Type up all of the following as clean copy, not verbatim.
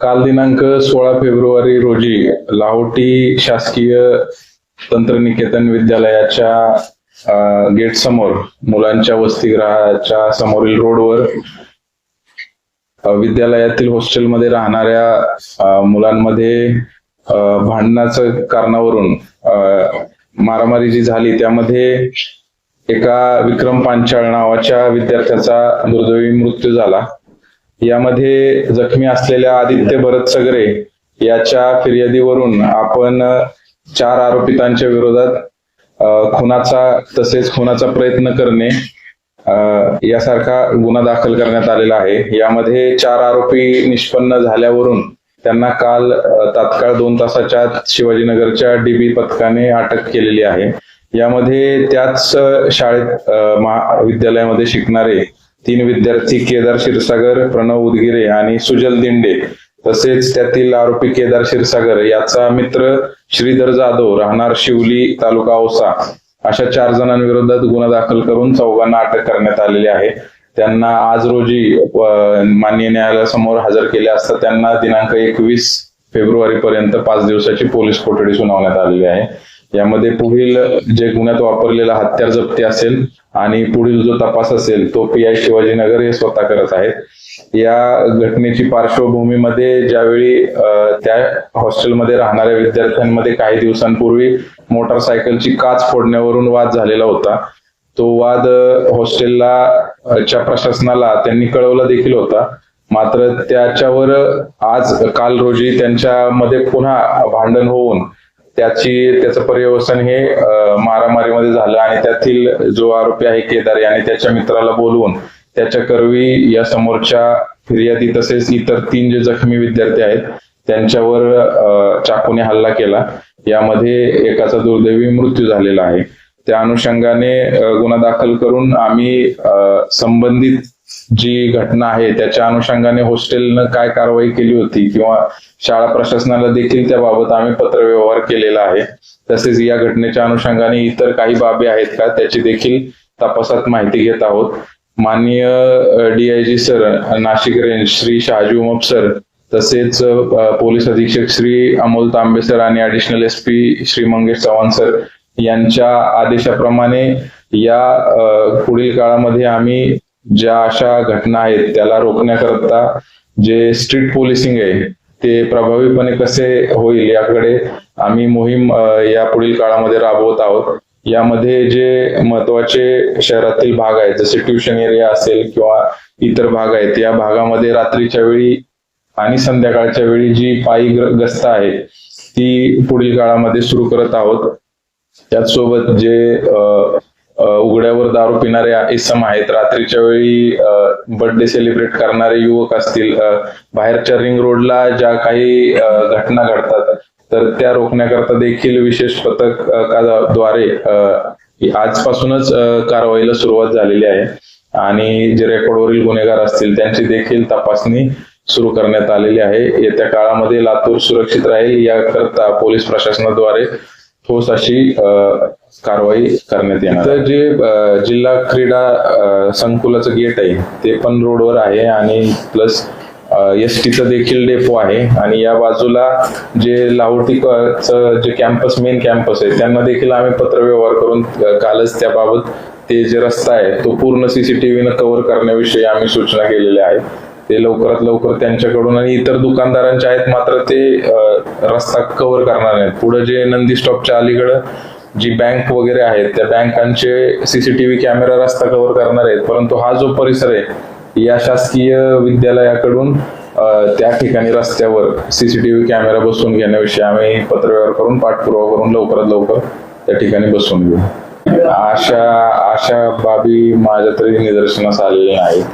काल दिनांक 16 फेब्रुवारी रोजी लाहोटी शासकीय तंत्रनिकेतन विद्यालयाच्या गेट समोर मुलांच्या वसतिगृहाच्या समोरील रोडवर विद्यालयातील हॉस्टेलमध्ये राहणाऱ्या मुलांमध्ये भांडणाच्या कारणावरून मारामारी जी झाली त्यामध्ये एका विक्रम पांचाळ नावाच्या विद्यार्थ्याचा दुर्दैवी मृत्यू झाला. यामध्ये जखमी असलेल्या आदित्य भरत सगरे याच्या फिर्यादीवरून आपण 4 आरोपितांच्या विरोधात खुनाचा प्रयत्न करणे यासारखा गुन्हा दाखल करण्यात आलेला आहे. यामध्ये 4 आरोपी निष्पन्न झाल्यावरून त्यांना काल तात्काळ 2 तासाच्या आत शिवाजीनगरच्या डीबी पथकाने अटक केलेली आहे. यामध्ये त्याच शाळेत महाविद्यालयामध्ये शिकणारे 3 विद्यार्थी केदार क्षीरसागर, प्रणव उदगिरे आणि सुजल दिंडे तसेच त्यातील आरोपी केदार क्षीरसागर याचा मित्र श्रीधर जाधव राहणार शिवली तालुका औसा अशा 4 जणांविरोधात गुन्हा दाखल करून 4घांना अटक करण्यात आलेली आहे. त्यांना आज रोजी माननीय न्यायालयासमोर हजर केले असता त्यांना दिनांक 21 फेब्रुवारी पर्यंत 5 दिवसाची पोलीस कोठडी सुनावण्यात आलेली आहे. यामध्ये पुढील जे गुन्ह्यात वापरलेला हत्यार जप्ती असेल आणि पुढील जो तपास असेल तो PI शिवाजीनगर हे स्वतः करत आहेत. या घटनेची पार्श्वभूमीमध्ये ज्यावेळी त्या हॉस्टेलमध्ये राहणाऱ्या विद्यार्थ्यांमध्ये काही दिवसांपूर्वी मोटारसायकलची काच फोडण्यावरून वाद झालेला होता. तो वाद हॉस्टेलच्या प्रशासनाला त्यांनी कळवला देखील होता. मात्र त्याच्यावर काल रोजी त्यांच्यामध्ये पुन्हा भांडण होऊन त्याचं पर्यवसन हे मारामारीमध्ये झालं आणि त्यातील जो आरोपी आहे केदार याने त्याच्या मित्राला बोलवून त्याच्या करवी या समोरच्या फिर्यादी तसेच इतर 3 जे जखमी विद्यार्थी आहेत त्यांच्यावर चाकूने हल्ला केला. यामध्ये एकाचा दुर्दैवी मृत्यू झालेला आहे. त्या अनुषंगाने गुन्हा दाखल करून आम्ही संबंधित जी घटना आहे त्याच्या अनुषंगाने हॉस्टेलनं काय कारवाई केली होती किंवा शाळा प्रशासनाला देखील त्याबाबत आम्ही पत्रव्यवहार केलेला आहे. तसेच या घटनेच्या अनुषंगाने इतर काही बाबी आहेत का त्याची देखील तपासात माहिती घेत आहोत. माननीय DIG sir Nashik range Shri Shahaji Umap sir तसेच पोलीस अधीक्षक श्री अमोल तांबे सर आणि additional SP Shri Mangesh Chavan sir यांच्या आदेशाप्रमाणे या पुढील काळामध्ये आम्ही ज्या अशा घटना आहेत त्याला रोखण्याकरता जे स्ट्रीट पोलिसिंग आहे ते प्रभावीपणे कसे होईल याकडे आम्ही मोहीम या पुढील काळामध्ये राबवत आहोत. यामध्ये जे महत्वाचे शहरातील भाग आहेत जसे ट्युशन एरिया असेल किंवा इतर भाग आहेत या भागामध्ये रात्रीच्या वेळी आणि संध्याकाळच्या वेळी जी पायी गस्त आहे ती पुढील काळामध्ये सुरू करत आहोत. त्याचसोबत जे उघड्यावर दारू पिणारे इसम आहेत, रात्रीच्या वेळी बर्थडे सेलिब्रेट करणारे युवक असतील, बाहेरच्या रिंग रोडला ज्या काही घटना घडतात तर त्या रोखण्याकरता देखील विशेष पथकाद्वारे आजपासूनच कारवाईला सुरुवात झालेली आहे आणि जे रेकॉर्डवरील गुन्हेगार असतील त्यांची देखील तपासणी सुरू करण्यात आलेली आहे. येत्या काळामध्ये लातूर सुरक्षित राहील याकरता पोलीस प्रशासनाद्वारे ठोस अशी कारवाई करण्यात येणार. तर जे जिल्हा क्रीडा संकुलाचं गेट आहे ते पण रोडवर आहे आणि प्लस STचं देखील डेपो आहे आणि या बाजूला जे लाहोटीचं जे कॅम्पस मेन कॅम्पस आहे त्यांना देखील आम्ही पत्रव्यवहार करून कालच त्याबाबत ते जे रस्ता आहे तो पूर्ण CCTVनं कव्हर करण्याविषयी आम्ही सूचना केलेल्या आहेत. ते लवकरात लवकर त्यांच्याकडून आणि इतर दुकानदारांचे आहेत मात्र ते रस्ता कव्हर करणार नाहीत. पुढे जे नंदी स्टॉपच्या अलीकडे जी बँक वगैरे आहेत त्या बँकांचे CCTV कॅमेरा रस्ता कव्हर करणार आहेत, परंतु हा जो परिसर आहे या शासकीय विद्यालयाकडून त्या ठिकाणी रस्त्यावर CCTV कॅमेरा बसवून घेण्याविषयी आम्ही पत्रव्यवहार करून पाठपुरावा करून लवकरात लवकर त्या ठिकाणी बसवून घेऊ. अशा बाबी माझ्या तरी निदर्शनास आलेल्या नाहीत.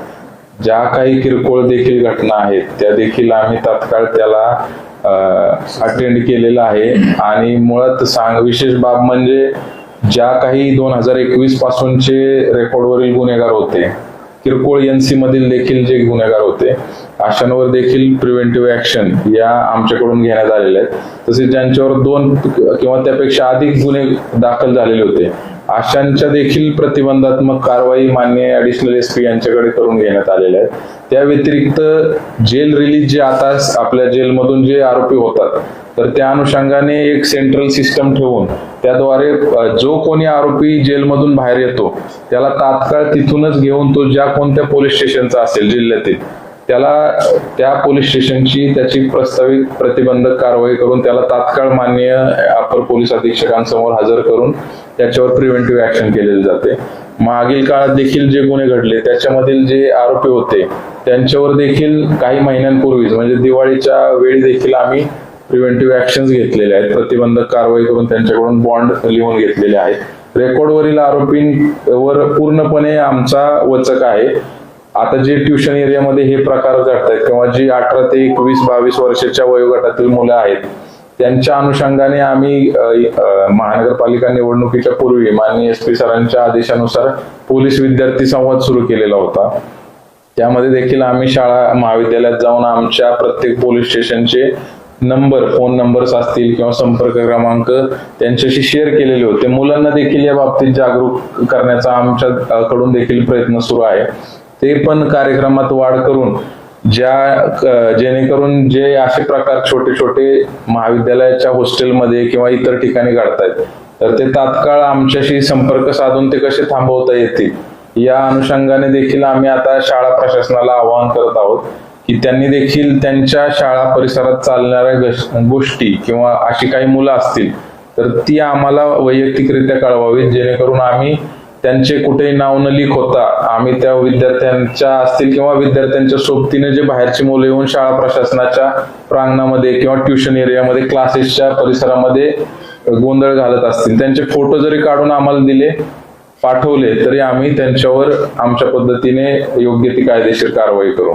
ज्या काही किरकोळ देखील घटना आहेत त्या देखील आम्ही तात्काळ त्याला अटेंड केलेला आहे आणि मुळात विशेष बाब म्हणजे ज्या काही 2021 पासूनचे रेकॉर्डवरील गुन्हेगार होते, किरकोळ NC मधील देखील जे गुन्हेगार होते अशांवर देखील प्रिव्हेंटिव्ह ऍक्शन या आमच्याकडून घेण्यात आलेल्या आहेत. तसेच ज्यांच्यावर 2 किंवा त्यापेक्षा अधिक गुन्हे दाखल झालेले होते अशांच्या देखील प्रतिबंधात्मक कारवाई माननीय ऍडिशनल एसपी यांच्याकडे करून घेण्यात आलेल्या आहेत. त्या व्यतिरिक्त जेल रिलीज जे आता आपल्या जेलमधून जे आरोपी होतात, तर त्या अनुषंगाने एक सेंट्रल सिस्टम ठेवून त्याद्वारे जो कोणी आरोपी जेलमधून बाहेर येतो त्याला तात्काळ तिथूनच घेऊन तो ज्या कोणत्या पोलीस स्टेशनचा असेल जिल्ह्यातील, त्याला त्या पोलीस स्टेशनची त्याची प्रस्तावित प्रतिबंधक कारवाई करून त्याला तात्काळ माननीय अपर पोलीस अधीक्षकांसमोर हजर करून त्याच्यावर प्रिव्हेंटिव्ह ऍक्शन केलेले जाते. मागील काळात देखील जे गुन्हे घडले त्याच्यामधील जे आरोपी होते त्यांच्यावर देखील काही महिन्यांपूर्वीच म्हणजे दिवाळीच्या वेळी देखील आम्ही प्रिव्हेंटिव्ह ऍक्शन्स घेतलेले आहेत. प्रतिबंधक कारवाई करून त्यांच्याकडून बॉन्ड लिहून घेतलेले आहेत. रेकॉर्डवरील आरोपींवर पूर्णपणे आमचा वचक आहे. आता जे ट्युशन एरियामध्ये हे प्रकार घडतायत किंवा जी 18 ते 21-22 वर्षाच्या वयोगटातील मुलं आहेत त्यांच्या अनुषंगाने आम्ही महानगरपालिका निवडणुकीच्या पूर्वी माननीय एसपी सरांच्या आदेशानुसार पोलीस विद्यार्थी संवाद सुरू केलेला होता. त्यामध्ये देखील आम्ही शाळा महाविद्यालयात जाऊन आमच्या प्रत्येक पोलीस स्टेशनचे नंबर, फोन नंबर्स असतील किंवा संपर्क क्रमांक त्यांच्याशी शेअर केलेले होते. मुलांना देखील या बाबतीत जागरूक करण्याचा आमच्याकडून देखील प्रयत्न सुरू आहे. ते पण कार्यक्रमात वाढ करून जेणेकरून जे असे प्रकार छोटे छोटे महाविद्यालयाच्या हॉस्टेलमध्ये किंवा इतर ठिकाणी घडतायत तर ते तात्काळ आमच्याशी संपर्क साधून ते कसे थांबवता येतील या अनुषंगाने देखील आम्ही आता शाळा प्रशासनाला आवाहन करत आहोत की त्यांनी देखील त्यांच्या शाळा परिसरात चालणाऱ्या गोष्टी किंवा अशी काही मुलं असतील तर ती आम्हाला वैयक्तिकरित्या कळवावीत, जेणेकरून आम्ही त्यांचे कुठेही नाव न लीक होता आम्ही त्या विद्यार्थ्यांच्या असतील किंवा विद्यार्थ्यांच्या सोबतीने जे बाहेरची मुलं येऊन शाळा प्रशासनाच्या प्रांगणामध्ये किंवा ट्युशन एरियामध्ये क्लासेसच्या परिसरामध्ये गोंधळ घालत असतील त्यांचे फोटो जरी काढून आम्हाला दिले, पाठवले तरी आम्ही त्यांच्यावर आमच्या पद्धतीने योग्य ती कायदेशीर कारवाई करू.